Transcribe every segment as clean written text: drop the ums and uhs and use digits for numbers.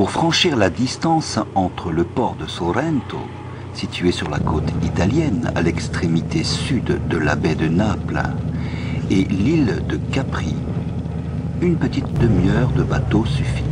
Pour franchir la distance entre le port de Sorrento, situé sur la côte italienne à l'extrémité sud de la baie de Naples, et l'île de Capri, une petite demi-heure de bateau suffit.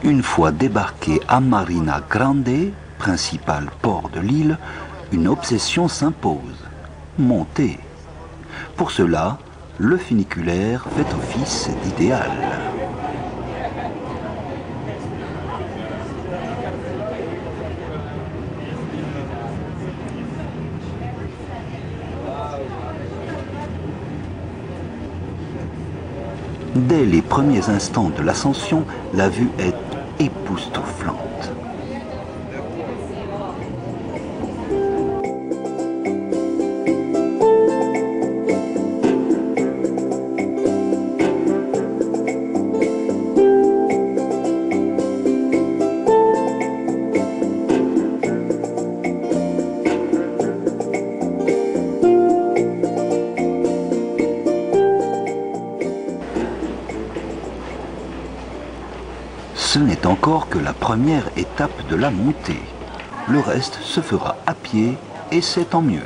Une fois débarqué à Marina Grande, principal port de l'île, une obsession s'impose, monter. Pour cela, le funiculaire fait office d'idéal. Dès les premiers instants de l'ascension, la vue est époustouflante. Ce n'est encore que la première étape de la montée. Le reste se fera à pied et c'est tant mieux.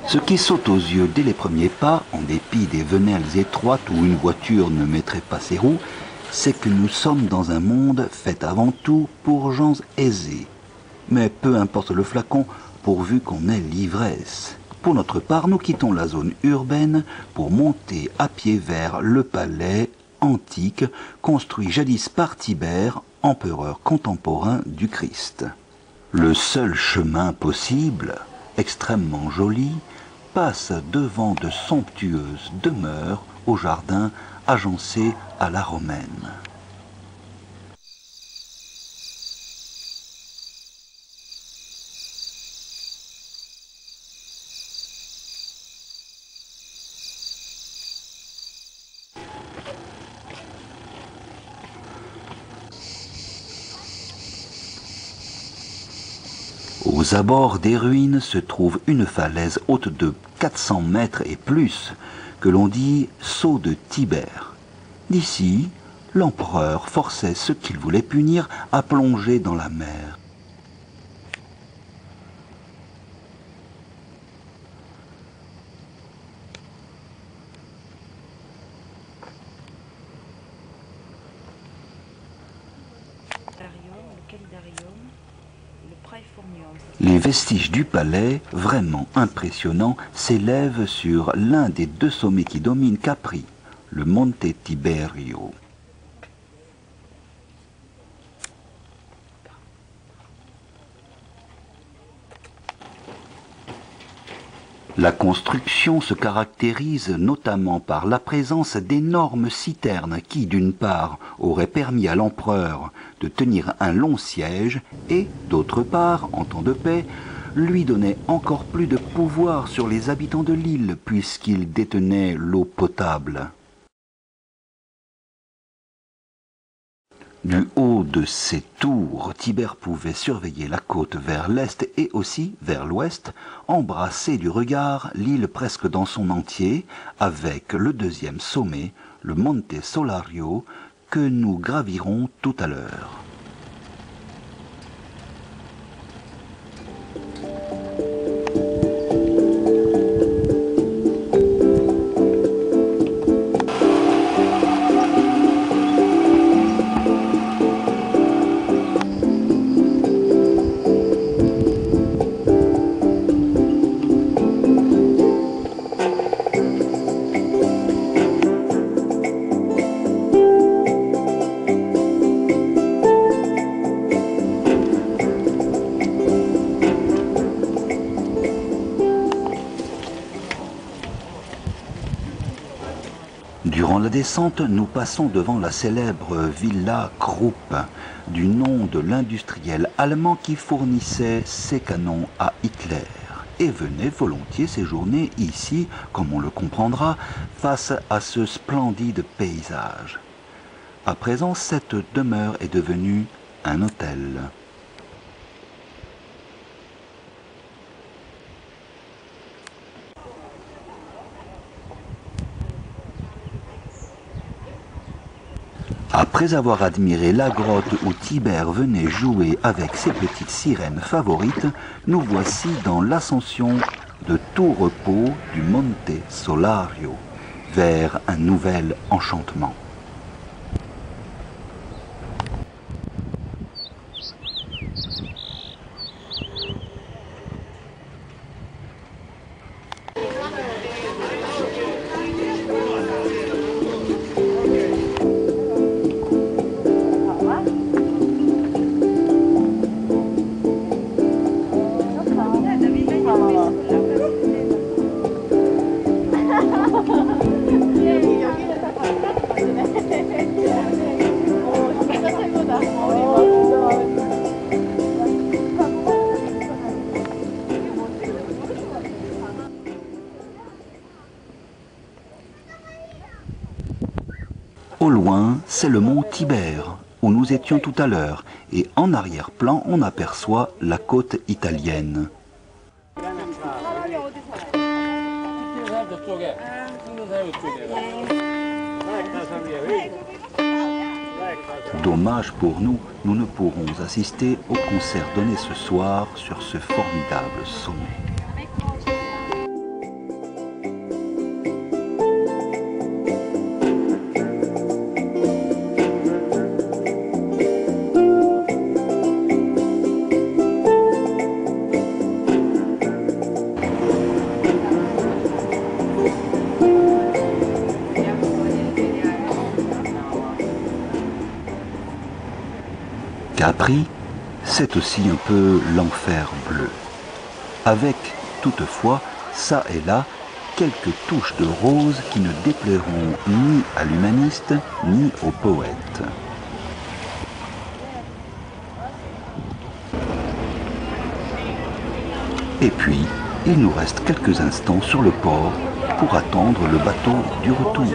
Ce qui saute aux yeux dès les premiers pas, en dépit des venelles étroites où une voiture ne mettrait pas ses roues, c'est que nous sommes dans un monde fait avant tout pour gens aisés. Mais peu importe le flacon, pourvu qu'on ait l'ivresse. Pour notre part, nous quittons la zone urbaine pour monter à pied vers le palais antique, construit jadis par Tibère, empereur contemporain du Christ. Le seul chemin possible, extrêmement joli, passe devant de somptueuses demeures au jardin agencé à la romaine. Aux abords des ruines se trouve une falaise haute de 400 mètres et plus, que l'on dit Saut de Tibère. D'ici, l'empereur forçait ceux qu'il voulait punir à plonger dans la mer. Les vestiges du palais, vraiment impressionnants, s'élèvent sur l'un des deux sommets qui dominent Capri, le Monte Tiberio. La construction se caractérise notamment par la présence d'énormes citernes qui, d'une part, auraient permis à l'empereur de tenir un long siège et, d'autre part, en temps de paix, lui donnaient encore plus de pouvoir sur les habitants de l'île puisqu'ils détenaient l'eau potable. Du haut de ces tours, Tibère pouvait surveiller la côte vers l'est et aussi vers l'ouest, embrasser du regard l'île presque dans son entier, avec le deuxième sommet, le Monte Solario, que nous gravirons tout à l'heure. la descente, nous passons devant la célèbre Villa Krupp, du nom de l'industriel allemand qui fournissait ses canons à Hitler et venait volontiers séjourner ici, comme on le comprendra, face à ce splendide paysage. À présent, cette demeure est devenue un hôtel. Après avoir admiré la grotte où Tibère venait jouer avec ses petites sirènes favorites, nous voici dans l'ascension de tout repos du Monte Solario, vers un nouvel enchantement. Au loin, c'est le mont Tibère, où nous étions tout à l'heure, et en arrière-plan, on aperçoit la côte italienne. Dommage pour nous, nous ne pourrons assister au concert donné ce soir sur ce formidable sommet. Capri, c'est aussi un peu l'enfer bleu, avec toutefois, ça et là, quelques touches de rose qui ne déplairont ni à l'humaniste ni au poète. Et puis, il nous reste quelques instants sur le port pour attendre le bateau du retour.